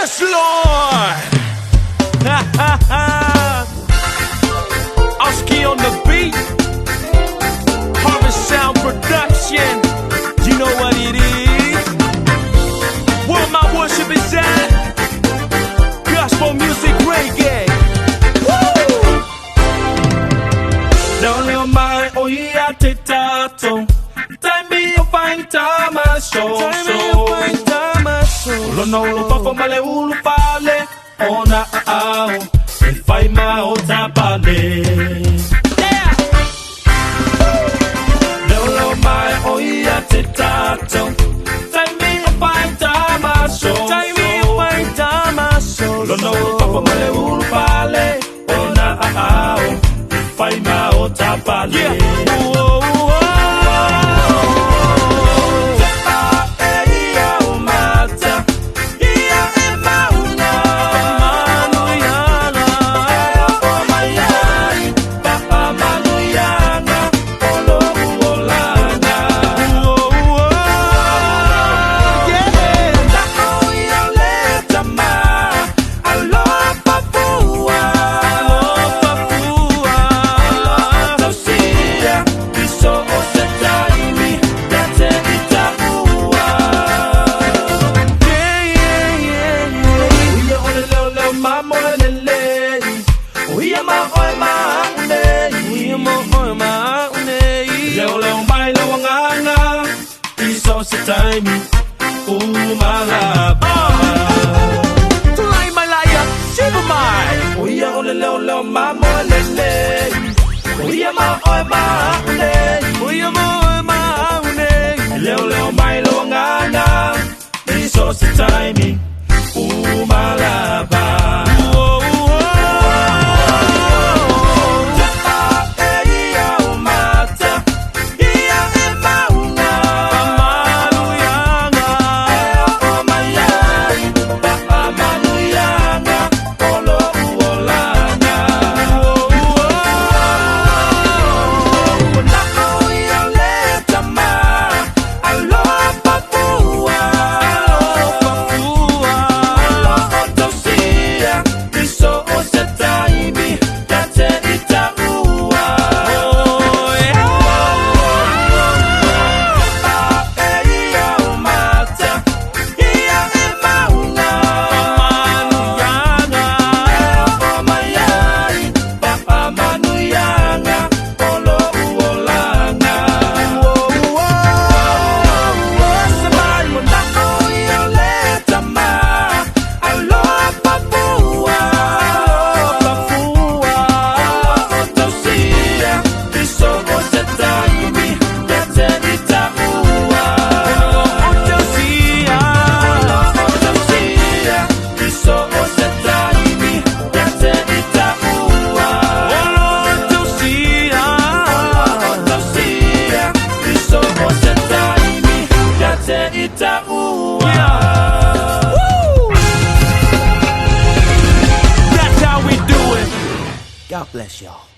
Yes, Lord. Oski on the beat. Harvest Sound Production. You know what it is. Where my worship is at. Gospel music reggae. Woo! Don't mind, oh yeah, tetato. Time me a fine time, I show. No, lo pa for male ulu pale. Ona ao. E fai ma o tapale. Yeah. Don't mind, oh yeah, tetato. Time me a fine time, I show. No, lo pa for male ulu pale. Ona ao. E fai ma o tapale. Yeah. Time, umalaba. Tulay malaya, Superman. Uya ole lolo mamo lele. Uya ma oi ma une. Uya ma oi ma une. Lolo mai lo ngana. Iso si time, umalaba. That's how we do it. God bless y'all.